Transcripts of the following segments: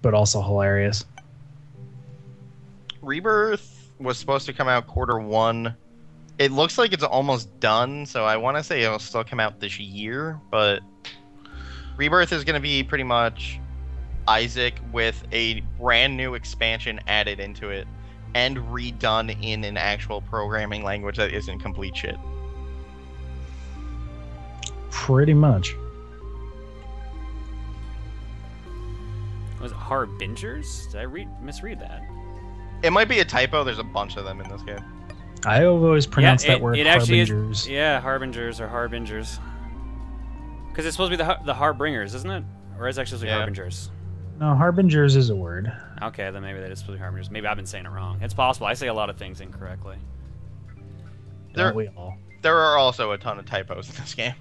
but also hilarious. Rebirth was supposed to come out Q1. It looks like it's almost done, so I want to say it'll still come out this year, but Rebirth is going to be pretty much Isaac with a brand new expansion added into it and redone in an actual programming language that isn't complete shit. Pretty much. Was it Harbingers? Did I misread that? It might be a typo. There's a bunch of them in this game. I always pronounce that word it actually Harbingers. Is, yeah, Harbingers or Harbingers. Because it's supposed to be the Harbringers, isn't it? Or is it actually supposed to be Harbingers? No, Harbingers is a word. Okay, then maybe that is supposed to be Harbingers. Maybe I've been saying it wrong. It's possible. I say a lot of things incorrectly. Don't we all? There are also a ton of typos in this game.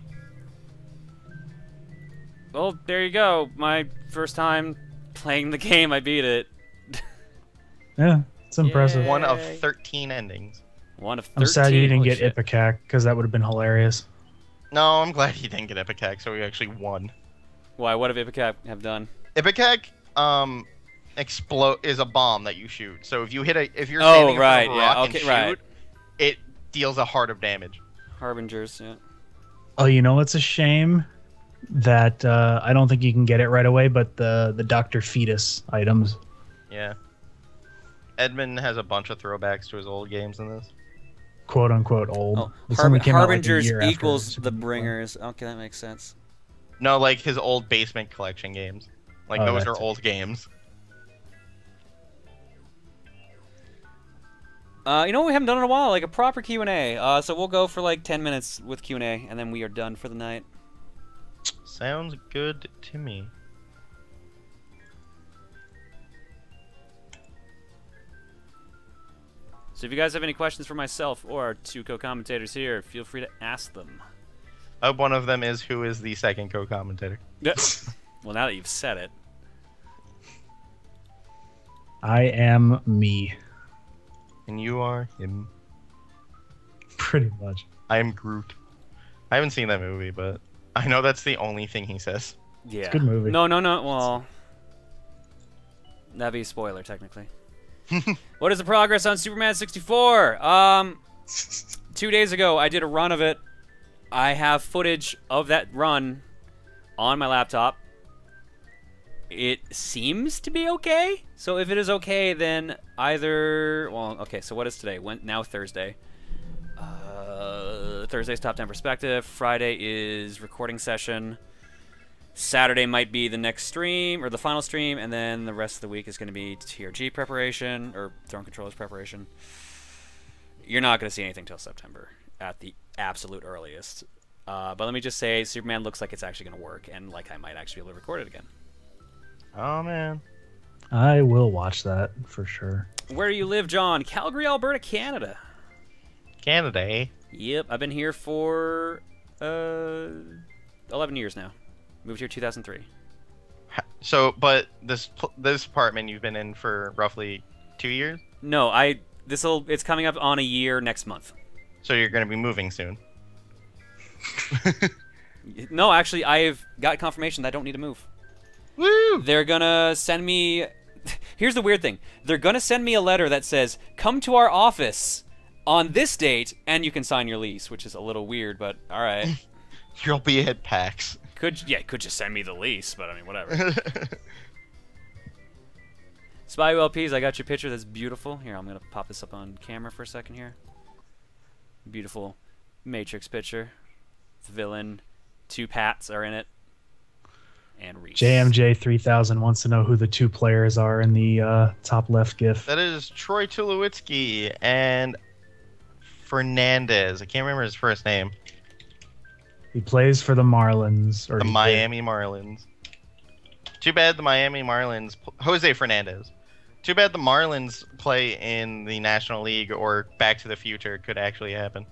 Well, there you go. My first time playing the game, I beat it. Yeah, it's impressive. Yay. One of 13 endings. One of 13. I'm sad you didn't get shit. Ipecac, because that would have been hilarious. No, I'm glad he didn't get Ipecac, so he actually won. Why? What did Ipecac have done? Ipecac, explode is a bomb that you shoot. So if you hit if you're standing in front of a rock and shoot, it deals a heart of damage. Harbingers, yeah. Oh, you know it's a shame that I don't think you can get it right away, but the Dr. Fetus items. Yeah. Edmund has a bunch of throwbacks to his old games in this. Quote unquote old. Oh, Harbingers equals the Bringers. Okay, that makes sense. No, like his old basement collection games. Like those are old games. You know what we haven't done in a while? Like a proper Q&A. So we'll go for like 10 minutes with Q&A, and then we are done for the night. Sounds good to me. So if you guys have any questions for myself or our two co-commentators here, feel free to ask them. One of them is, who is the second co-commentator? Well, now that you've said it. I am me. And you are him. Pretty much. I am Groot. I haven't seen that movie, but I know that's the only thing he says. Yeah. It's a good movie. No. Well, that'd be a spoiler, technically. What is the progress on Superman 64? 2 days ago, I did a run of it. I have footage of that run on my laptop. It seems to be okay. So if it is okay, then either... Well, okay, so what is today? Now Thursday. Thursday's Top 10 Perspective. Friday is recording session. Saturday might be the next stream, or the final stream, and then the rest of the week is going to be TRG preparation, or Throne Controllers preparation. You're not going to see anything till September, at the absolute earliest. But let me just say, Superman looks like it's actually going to work, and like I might actually be able to record it again. Oh, man. I will watch that, for sure. Where do you live, John? Calgary, Alberta, Canada. Canada, eh? Yep, I've been here for 11 years now. Moved here 2003. So, but this apartment you've been in for roughly 2 years? No, it's coming up on a year next month. So you're going to be moving soon? No, actually, I've got confirmation that I don't need to move. Woo! They're gonna send me... Here's the weird thing. They're gonna send me a letter that says, come to our office on this date, and you can sign your lease, which is a little weird, but alright. You'll be at PAX. Could just send me the lease, but I mean, whatever. Spy ULPs, I got your picture. That's beautiful. Here, I'm gonna pop this up on camera for a second here. Beautiful Matrix picture. The villain. 2 Pats are in it. And Reese. JMJ 3000 wants to know who the 2 players are in the top left GIF. That is Troy Tulowitzki and Fernandez. I can't remember his first name. He plays for the Marlins. Or The Miami Marlins. Too bad the Miami Marlins... Jose Fernandez. Too bad the Marlins play in the National League, or Back to the Future could actually happen.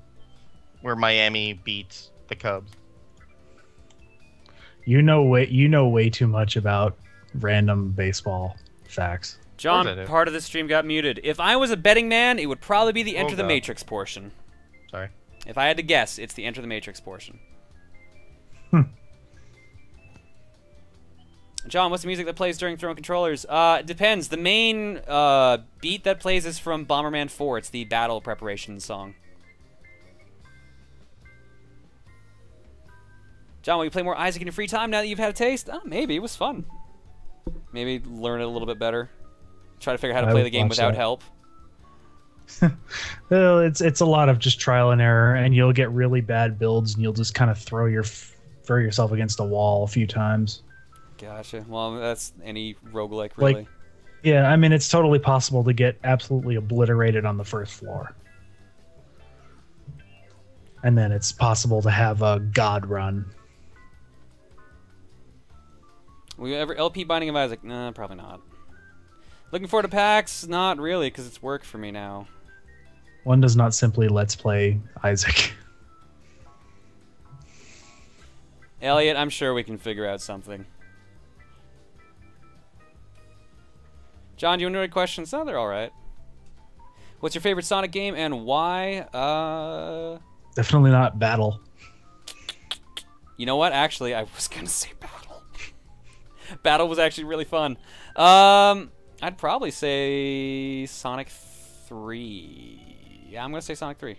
Where Miami beats the Cubs. You know way too much about random baseball facts. John, part of the stream got muted. If I was a betting man, it would probably be the Enter the Matrix portion. Sorry. If I had to guess, it's the Enter the Matrix portion. John, what's the music that plays during throwing controllers? It depends. The main beat that plays is from Bomberman 4. It's the battle preparation song. John, will you play more Isaac in your free time now that you've had a taste? Oh, maybe. It was fun. Maybe learn it a little bit better. Try to figure out how to play the game without help. Well, it's a lot of just trial and error, and you'll get really bad builds, and you'll just kind of throw yourself against a wall a few times. Gotcha. Well, that's any roguelike, really. Like, yeah, I mean, it's totally possible to get absolutely obliterated on the first floor. And then it's possible to have a god run. Will you ever LP Binding of Isaac? Nah, probably not. Looking forward to PAX? Not really, because it's work for me now. One does not simply let's play Isaac. Elliot, I'm sure we can figure out something. John, do you want to know any questions? No, they're all right. What's your favorite Sonic game and why? Definitely not Battle. You know what? Actually, I was going to say Battle. Battle was actually really fun. I'd probably say Sonic 3. Yeah, I'm going to say Sonic 3.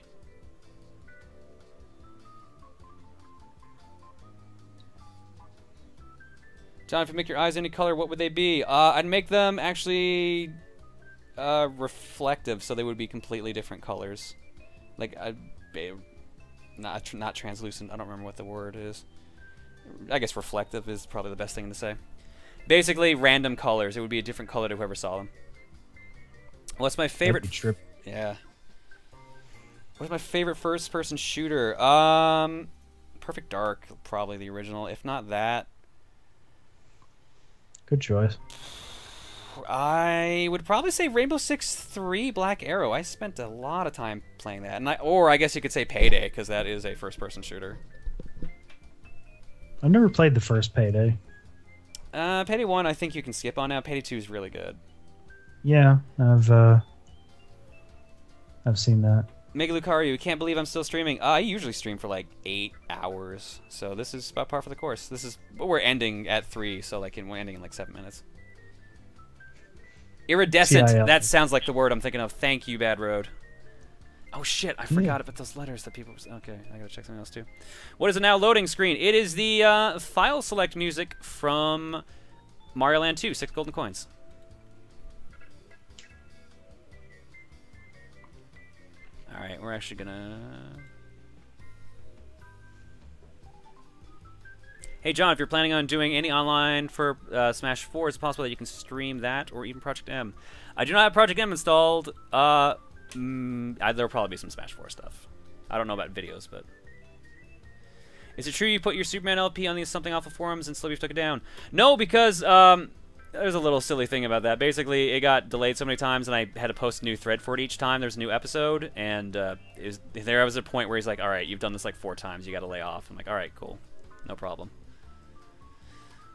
John, if you make your eyes any color, what would they be? I'd make them actually reflective, so they would be completely different colors. Like, not translucent. I don't remember what the word is. I guess reflective is probably the best thing to say. Basically, random colors. It would be a different color to whoever saw them. What's my favorite? Yeah. What's my favorite first-person shooter? Perfect Dark, probably the original. If not that. Good choice. I would probably say Rainbow Six 3 Black Arrow. I spent a lot of time playing that. Or I guess you could say Payday, because that is a first-person shooter. I've never played the first Payday. Payday 1, I think you can skip on now. Payday 2 is really good. Yeah, I've seen that. Mega Lucario, can't believe I'm still streaming. I usually stream for like 8 hours, so this is about par for the course. We're ending at 3, so like we're ending in like 7 minutes. Iridescent, that sounds like the word I'm thinking of. Thank you, Bad Road. Oh shit, I forgot about those letters that people... Okay, I gotta check something else too. What is a now loading screen? It is the file select music from Mario Land 2, 6 golden coins. Alright, we're actually gonna... Hey John, if you're planning on doing any online for Smash 4, is it possible that you can stream that or even Project M? I do not have Project M installed. There'll probably be some Smash 4 stuff. I don't know about videos, but... Is it true you put your Superman LP on these Something Awful forums and slowly took it down? No, because there's a little silly thing about that. Basically, it got delayed so many times, and I had to post a new thread for it each time there's a new episode, and there was a point where he's like, alright, you've done this like 4 times, you gotta lay off. I'm like, alright, cool. No problem.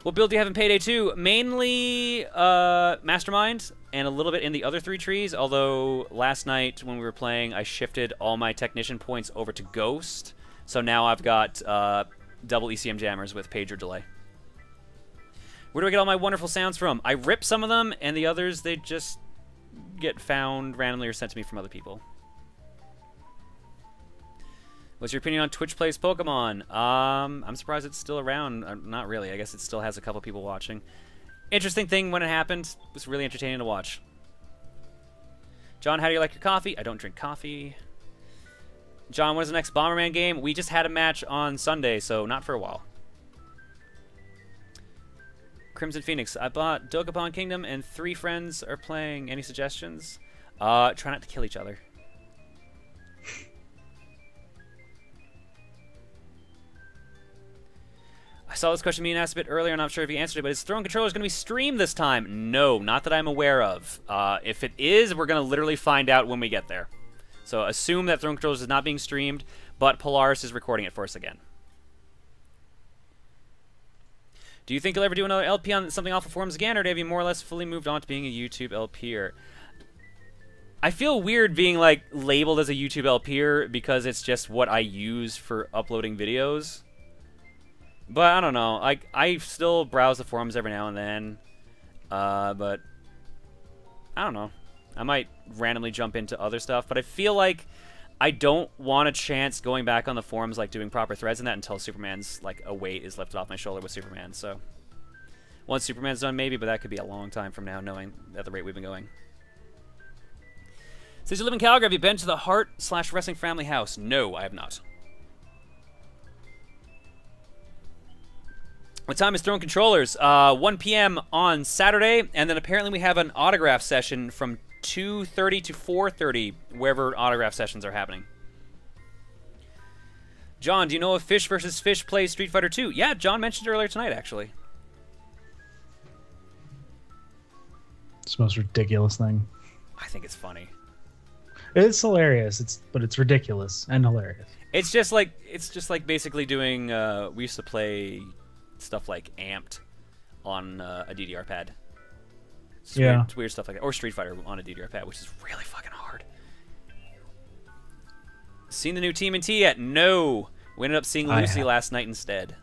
What build do you have in Payday 2? Mainly Mastermind and a little bit in the other 3 trees, although last night when we were playing, I shifted all my Technician points over to Ghost, so now I've got double ECM jammers with pager delay. Where do I get all my wonderful sounds from? I rip some of them, and the others, they just get found randomly or sent to me from other people. What's your opinion on Twitch Plays Pokemon? I'm surprised it's still around. Not really. I guess it still has a couple people watching. Interesting thing when it happened. It was really entertaining to watch. John, how do you like your coffee? I don't drink coffee. John, when is the next Bomberman game? We just had a match on Sunday, so not for a while. Crimson Phoenix. I bought Dokapon Kingdom and 3 friends are playing. Any suggestions? Try not to kill each other. I saw this question being asked a bit earlier. I'm not sure if you answered it, but is Throne Controllers going to be streamed this time? No, not that I'm aware of. If it is, we're going to literally find out when we get there. So assume that Throne Controllers is not being streamed, but Polaris is recording it for us again. Do you think you'll ever do another LP on Something Awful forums again, or have you more or less fully moved on to being a YouTube LPer? I feel weird being like labeled as a YouTube LPer because it's just what I use for uploading videos. But I don't know. I still browse the forums every now and then. But I don't know. I might randomly jump into other stuff, but I feel like I don't want a chance going back on the forums, like doing proper threads and that, until Superman's like a weight is lifted off my shoulder with Superman. So once Superman's done, maybe, but that could be a long time from now, knowing at the rate we've been going. Since you live in Calgary, have you been to the Heart/Wrestling Family House? No, I have not. What time is Throne Controllers? 1 p.m. on Saturday, and then apparently we have an autograph session from 2:30 to 4:30, wherever autograph sessions are happening. John, do you know if Fish vs. Fish plays Street Fighter 2? Yeah, John mentioned it earlier tonight, actually. It's the most ridiculous thing. I think it's funny. It's hilarious. But it's ridiculous and hilarious. It's just like basically doing. We used to play stuff like Amped on a DDR pad. It's weird stuff like that, or Street Fighter on a DDR pad, which is really fucking hard. Seen the new TMNT yet? No. We ended up seeing Lucy last night instead.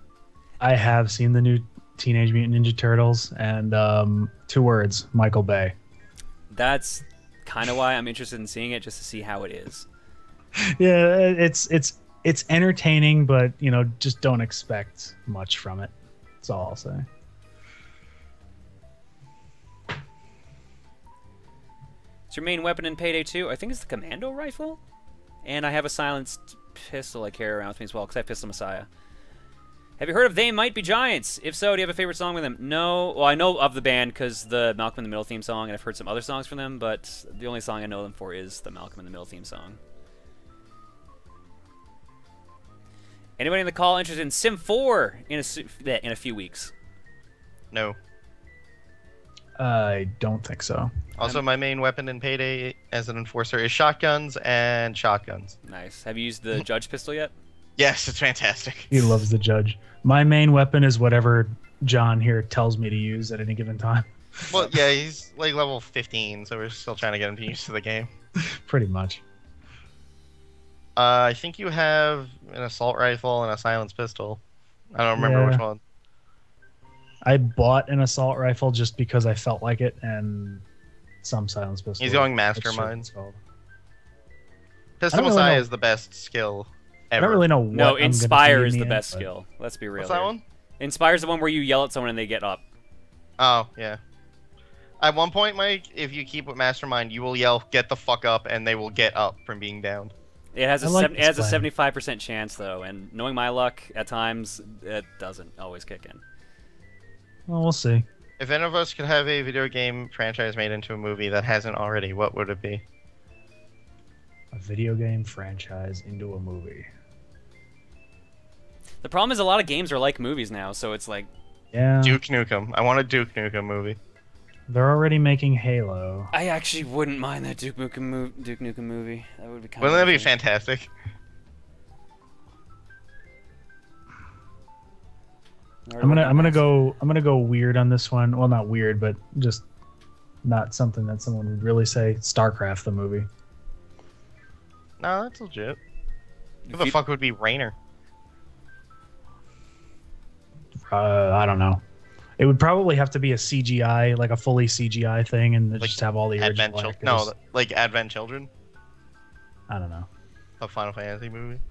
I have seen the new Teenage Mutant Ninja Turtles, and 2 words: Michael Bay. That's kind of why I'm interested in seeing it, just to see how it is. Yeah, it's entertaining, but just don't expect much from it. That's all I'll say. It's your main weapon in Payday 2? I think it's the commando rifle, and I have a silenced pistol I carry around with me as well, because I have Pistol Messiah. Have you heard of They Might Be Giants? If so, do you have a favorite song with them? No. Well, I know of the band because the Malcolm in the Middle theme song, and I've heard some other songs from them, but the only song I know them for is the Malcolm in the Middle theme song. Anybody in the call interested in Sim 4 in a few weeks? No. I don't think so. Also, my main weapon in Payday as an enforcer is shotguns and shotguns. Nice. Have you used the Judge pistol yet? Yes, it's fantastic. He loves the Judge. My main weapon is whatever John here tells me to use at any given time. Well, yeah, he's like level 15, so we're still trying to get him to used to the game. Pretty much. I think you have an assault rifle and a silenced pistol. I don't remember which one. I bought an assault rifle just because I felt like it, and some silenced pistol. He's going mastermind. Pistol Messiah is the best skill ever. I don't really know what No, Inspire is the end, best skill. Let's be real. What's that one? Inspire is the one where you yell at someone and they get up. Oh, yeah. At one point, Mike, if you keep with Mastermind, you will yell, "Get the fuck up," and they will get up from being downed. It has a 75% chance, though, and knowing my luck, at times, it doesn't always kick in. Well, we'll see. If any of us could have a video game franchise made into a movie that hasn't already, what would it be? A video game franchise into a movie. The problem is a lot of games are like movies now, so it's like... Yeah. Duke Nukem. I want a Duke Nukem movie. They're already making Halo. I actually wouldn't mind that Duke Nukem movie. That would be kind Wouldn't that be fantastic? I'm gonna go weird on this one. Well, not weird, but just not something that someone would really say. StarCraft the movie. No, that's legit. Who the fuck would be Raynor? I don't know. It would probably have to be a CGI, like a fully CGI thing, and just have all the original actors. No, like Advent Children. I don't know. A Final Fantasy movie.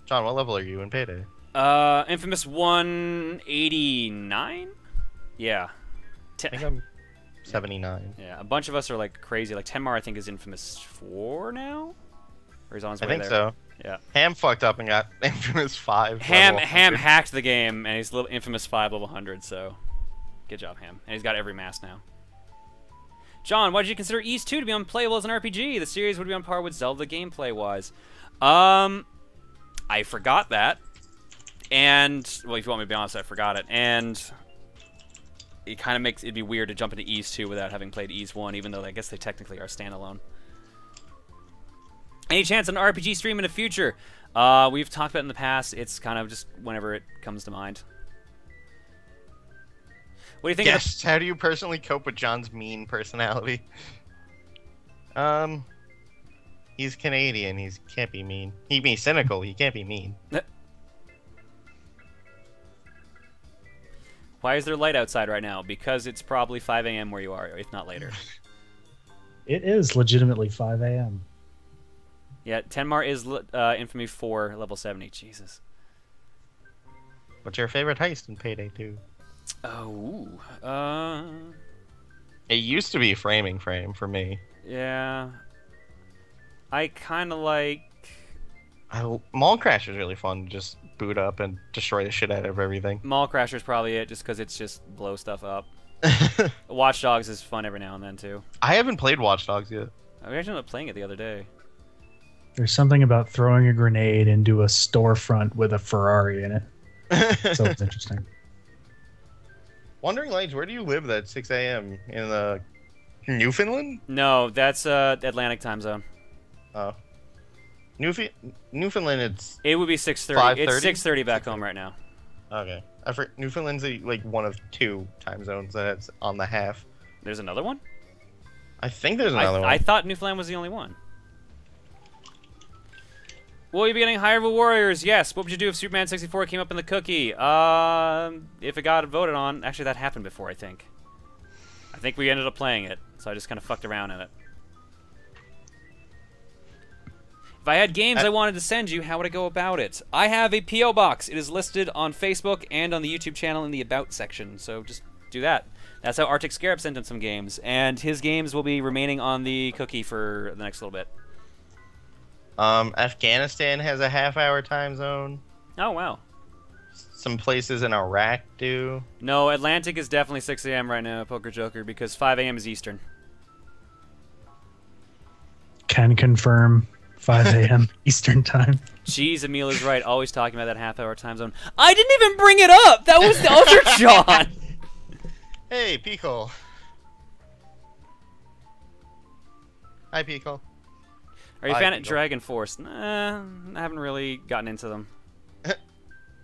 John, what level are you in Payday? Infamous 189? Yeah. I think I'm 79. Yeah, a bunch of us are like crazy. Like Tenmar, I think, is Infamous 4 now? Or he's on his way I think there. so. Yeah. Ham fucked up and got Infamous 5. Ham hacked the game, and he's Infamous 5 level 100, so good job, Ham. And he's got every mask now. John, why did you consider Ys 2 to be unplayable as an RPG? The series would be on par with Zelda gameplay-wise. I forgot that. And, well, if you want me to be honest, I forgot it. And it kind of makes it'd be weird to jump into Ys 2 without having played Ys 1, even though I guess they technically are standalone. Any chance on an RPG stream in the future? We've talked about it in the past. It's kind of just whenever it comes to mind. What do you think? Yes. How do you personally cope with John's mean personality? He's Canadian. He can't be mean. He can be cynical. He can't be mean. Why is there light outside right now? Because it's probably 5 a.m. where you are, if not later. It is legitimately 5 a.m. Yeah, Tenmar is Infamy 4, level 70. Jesus. What's your favorite heist in Payday 2? Oh, It used to be Framing Frame for me. yeah. I kind of like... Mall Crash is really fun to just boot up and destroy the shit out of everything. Mall Crasher's probably it, just because it's just blow stuff up. Watch Dogs is fun every now and then, too. I haven't played Watch Dogs yet. I actually ended up playing it the other day. There's something about throwing a grenade into a storefront with a Ferrari in it. So it's interesting. Wandering Lights, where do you live at 6 a.m. in Newfoundland? No, that's Atlantic time zone. Oh. Newfoundland, it's... It would be 6:30. 5:30? It's 6:30 back home right now. Okay. Newfoundland's like one of 2 time zones that's on the half. There's another one? I think there's another one. I thought Newfoundland was the only one. Will you be getting Hyrule Warriors? Yes. What would you do if Superman 64 came up in the cookie? If it got voted on... Actually, that happened before, I think. I think we ended up playing it, so I just kind of fucked around in it. If I had games I wanted to send you, how would I go about it? I have a P.O. box. It is listed on Facebook and on the YouTube channel in the About section, so just do that. That's how Arctic Scarab sent in some games, and his games will be remaining on the cookie for the next little bit. Afghanistan has a half-hour time zone. Oh, wow. Some places in Iraq do. No, Atlantic is definitely 6 a.m. right now, Poker Joker, because 5 a.m. is Eastern. Can confirm 5 a.m. Eastern time. Jeez, Emil is right. Always talking about that half-hour time zone. I didn't even bring it up! That was the other John! Hey, Pico. Hi, Pico. Are you a fan of Dragon Force? Nah, I haven't really gotten into them.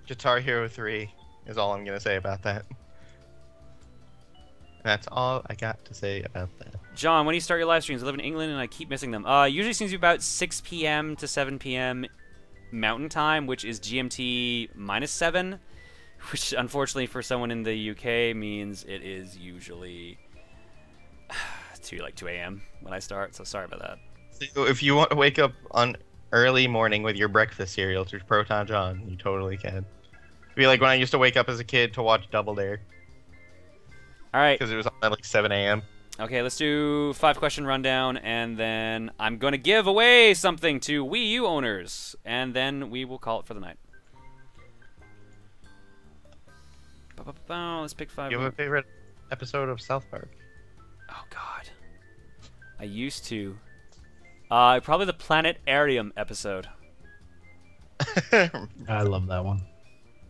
Guitar Hero 3 is all I'm going to say about that. That's all I got to say about that. John, when do you start your live streams? I live in England and I keep missing them. Usually seems to be about 6 p.m. to 7 p.m. Mountain Time, which is GMT -7, which unfortunately for someone in the UK means it is usually 2 a.m. when I start, so sorry about that. So if you want to wake up on early morning with your breakfast cereal through Proton John, you totally can. It'd be like when I used to wake up as a kid to watch Double Dare. Alright. Because it was on at like 7 a.m. Okay, let's do 5-question rundown, and then I'm going to give away something to Wii U owners, and then we will call it for the night. Let's pick 5. You have a favorite episode of South Park? Oh, God. I used to. Probably the Planetarium episode. I love that one.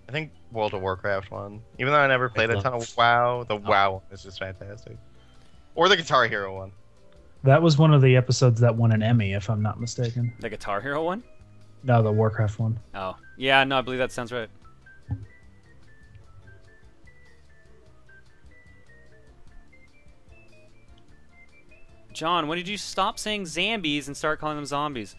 I think World of Warcraft one. Even though I never played a ton of WoW, the WoW one is just fantastic. Or the Guitar Hero one. That was one of the episodes that won an Emmy, if I'm not mistaken. The Guitar Hero one? No, the Warcraft one. Oh. Yeah, no, I believe that sounds right. John, when did you stop saying Zambies and start calling them zombies?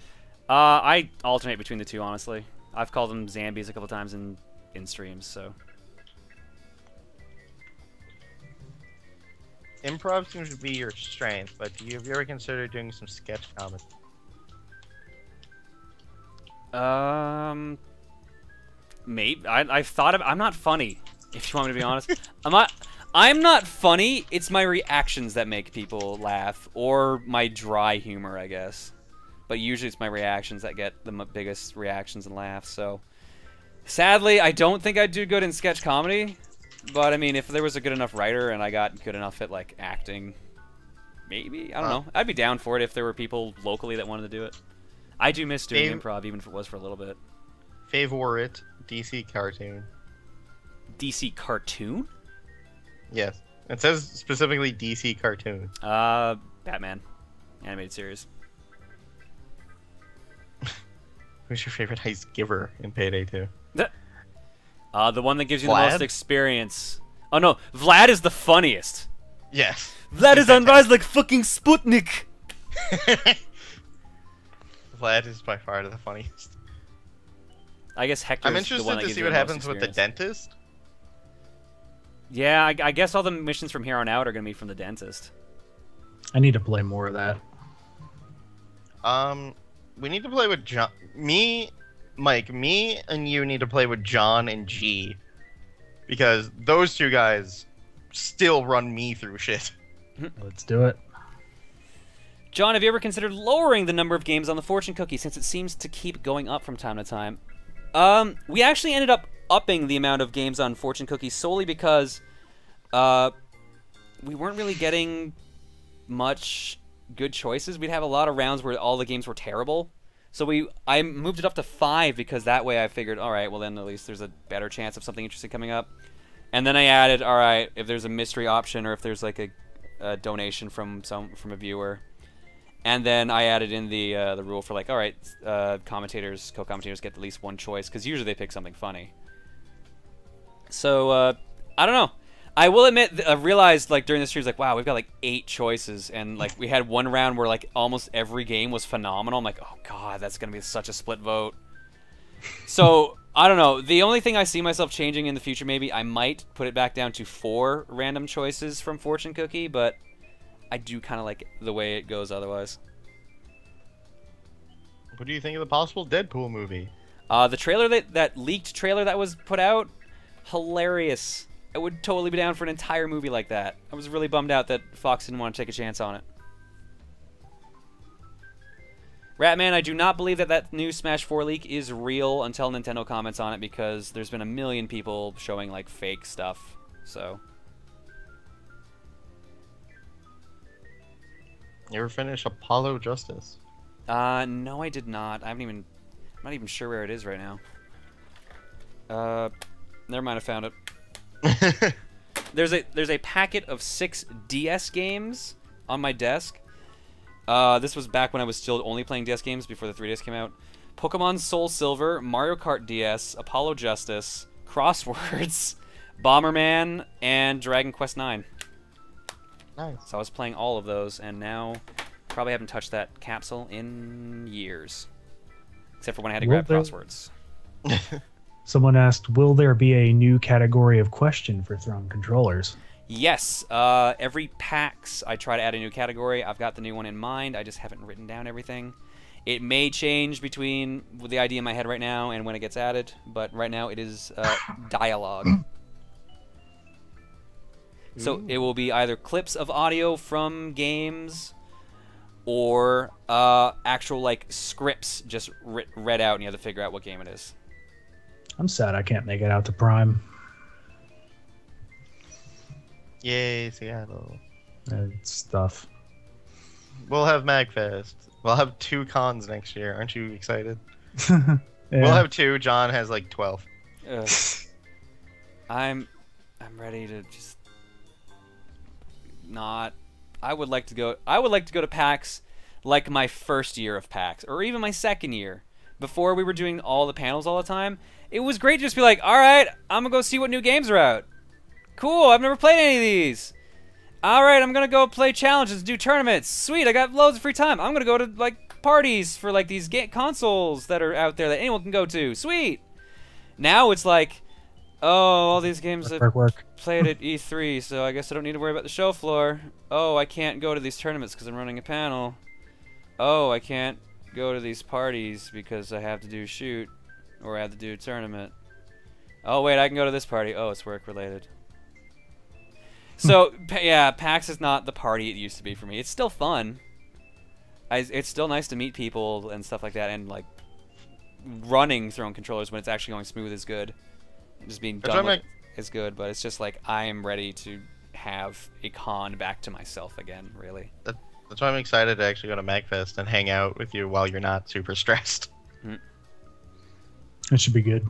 I alternate between the two, honestly. I've called them Zambies a couple times in streams, so. Improv seems to be your strength, but have you ever considered doing some sketch comedy? Maybe. I've thought of. I'm not funny, if you want me to be honest. I'm not funny. It's my reactions that make people laugh, or my dry humor, I guess. But usually it's my reactions that get the biggest reactions and laughs. So, sadly, I don't think I'd do good in sketch comedy. But I mean, if there was a good enough writer and I got good enough at like acting, maybe, I don't know. I'd be down for it if there were people locally that wanted to do it. I do miss doing improv, even if it was for a little bit. Favorite DC cartoon? DC cartoon? Yes. It says specifically DC cartoon. Batman. Animated series. Who's your favorite heist giver in Payday 2? The one that gives you Vlad? the most experience. Oh no, Vlad is the funniest. Yes. Vlad is on rise like fucking Sputnik. Vlad is by far the funniest. I guess Hector's I'm the interested one that to gives see you what the most happens with the experience. dentist. Yeah, I guess all the missions from here on out are going to be from the dentist. I need to play more of that. We need to play with John. Mike, and you need to play with John and G. Because those two guys still run me through shit. Let's do it. John, have you ever considered lowering the number of games on the fortune cookie since it seems to keep going up from time to time? We actually ended up upping the amount of games on fortune cookie solely because we weren't really getting much good choices. We'd have a lot of rounds where all the games were terrible. So I moved it up to 5 because that way I figured, all right, well then at least there's a better chance of something interesting coming up. And then I added, all right, if there's a mystery option or if there's like a donation from a viewer. And then I added in the rule for like, all right, co-commentators get at least one choice because usually they pick something funny. So I don't know. I will admit, I realized like during this series, like, wow, we've got like 8 choices, and like we had one round where like almost every game was phenomenal. I'm like, oh god, that's gonna be such a split vote. So I don't know. The only thing I see myself changing in the future, maybe I might put it back down to 4 random choices from Fortune Cookie, but I do kind of like the way it goes otherwise. What do you think of the possible Deadpool movie? The trailer that leaked trailer that was put out, hilarious. I would totally be down for an entire movie like that. I was really bummed out that Fox didn't want to take a chance on it. Ratman, I do not believe that new Smash 4 leak is real until Nintendo comments on it because there's been a million people showing like fake stuff. So. You ever finish Apollo Justice? No, I did not. I'm not even sure where it is right now. Never mind, I found it. There's a packet of 6 DS games on my desk. This was back when I was still only playing DS games before the 3DS came out. Pokemon Soul Silver, Mario Kart DS, Apollo Justice, Crosswords, Bomberman, and Dragon Quest IX. Nice. So I was playing all of those, and now probably haven't touched that capsule in years. Except for when I had to grab Crosswords. Someone asked, will there be a new category of question for Throne controllers? Yes. Every PAX, I try to add a new category. I've got the new one in mind. I just haven't written down everything. It may change between the idea in my head right now and when it gets added, but right now it is dialogue. So it will be either clips of audio from games or actual like scripts just read out, and you have to figure out what game it is. I'm sad I can't make it out to Prime. Yay, Seattle. Stuff. We'll have MagFest. We'll have 2 cons next year. Aren't you excited? Yeah. We'll have 2. John has like 12. I'm ready to just not. I would like to go to PAX like my first year of PAX, or even my second year. Before we were doing all the panels all the time, it was great to just be like, all right, I'm gonna go see what new games are out. Cool, I've never played any of these. All right, I'm gonna go play challenges, do tournaments. Sweet, I got loads of free time. I'm gonna go to like parties for like these consoles that are out there that anyone can go to. Sweet. Now it's like, oh, all these games I've played at E3, so I guess I don't need to worry about the show floor. Oh, I can't go to these tournaments because I'm running a panel. Oh, I can't go to these parties because I have to do shoot or I have to do a tournament. Oh wait, I can go to this party. Oh, it's work related. So yeah, PAX is not the party it used to be for me. It's still fun. It's still nice to meet people and stuff like that, and like running Throne controllers when it's actually going smooth is good. Just being done is good, but it's just like I am ready to have a con back to myself again, really. That's why I'm excited to actually go to MagFest and hang out with you while you're not super stressed. That should be good.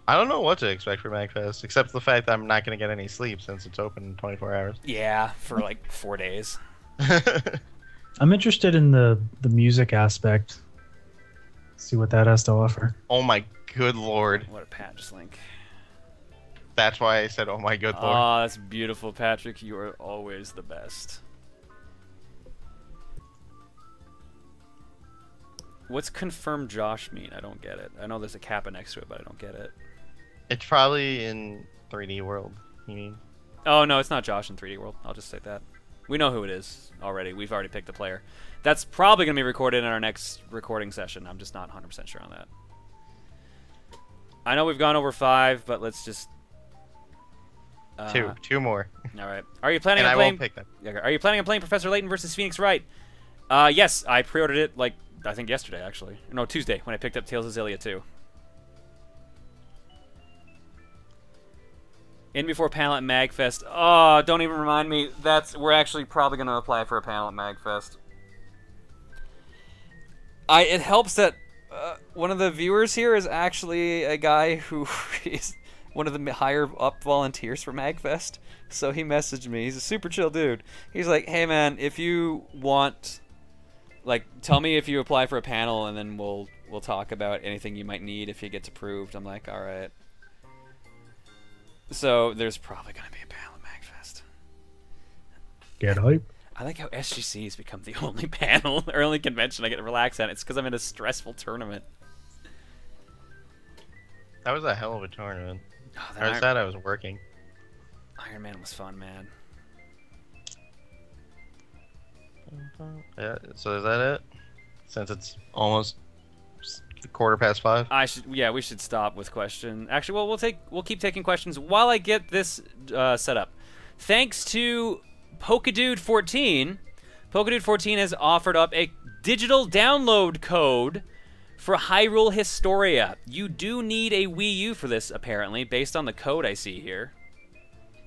I don't know what to expect for MagFest, except the fact that I'm not going to get any sleep since it's open 24 hours. Yeah, for like 4 days. I'm interested in the music aspect. See what that has to offer. Oh my good lord. What a patch link. That's why I said, oh my good lord. Oh, that's beautiful, Patrick. You are always the best. What's confirmed Josh mean? I don't get it. I know there's a kappa next to it, but I don't get it. It's probably in 3D World. You mean? Oh no, it's not Josh in 3D World. I'll just say that. We know who it is already. We've already picked the player. That's probably going to be recorded in our next recording session. I'm just not 100% sure on that. I know we've gone over 5, but let's just... Two more. All right. Are you planning And on I playing... won't pick them. Okay. Are you planning on playing Professor Layton versus Phoenix Wright? Yes, I pre-ordered it, like, I think yesterday, actually. No, Tuesday, when I picked up Tales of Xillia 2. In before panel at MagFest. Oh, don't even remind me. We're actually probably going to apply for a panel at MagFest. It helps that one of the viewers here is actually a guy who is one of the higher up volunteers for MagFest. So he messaged me. He's a super chill dude. He's like, hey man, if you want, like, tell me if you apply for a panel and then we'll talk about anything you might need if you get approved. I'm like, all right. So there's probably going to be a panel at MagFest. Get hype. I like how SGC has become the only panel, or only convention I get to relax at. It's because I'm in a stressful tournament. That was a hell of a tournament. Oh, I was sad I was working. Iron Man was fun, man. Yeah, so is that it? Since it's almost 5:15. Yeah, we should stop with question. Actually, well, we'll keep taking questions while I get this set up. Thanks to Polkadude14, Polkadude14 has offered up a digital download code for Hyrule Historia. You do need a Wii U for this, apparently, based on the code I see here.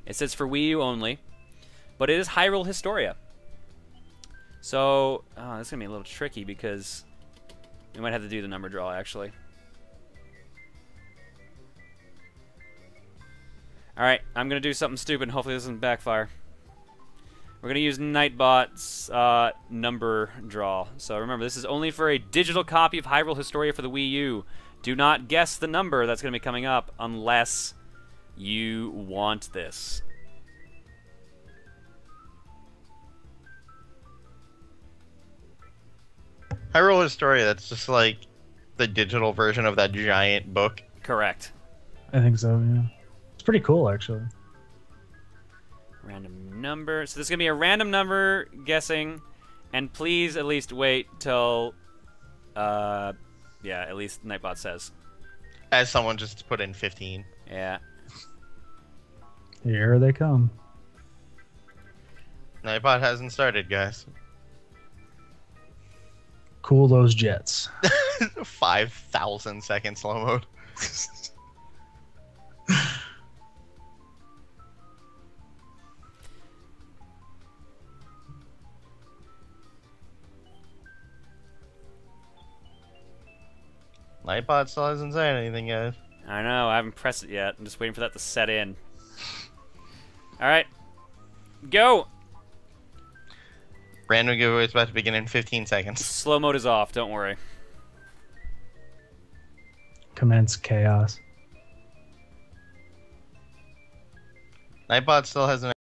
It says for Wii U only, but it is Hyrule Historia. So, this is going to be a little tricky because we might have to do the number draw, actually. Alright, I'm going to do something stupid and hopefully this doesn't backfire. We're going to use Nightbot's number draw. So remember, this is only for a digital copy of Hyrule Historia for the Wii U. Do not guess the number that's going to be coming up unless you want this. Hyrule Historia, that's just like the digital version of that giant book. Correct. I think so, yeah. It's pretty cool, actually. Random number. So this is going to be a random number guessing. And please at least wait till, yeah, at least Nightbot says. As someone just put in 15. Yeah. Here they come. Nightbot hasn't started, guys. Cool those jets. 5,000 second slow mode. Nightbot still hasn't said anything, guys. I know, I haven't pressed it yet. I'm just waiting for that to set in. Alright. Go! Random giveaway is about to begin in 15 seconds. Slow mode is off, don't worry. Commence chaos. Nightbot still hasn't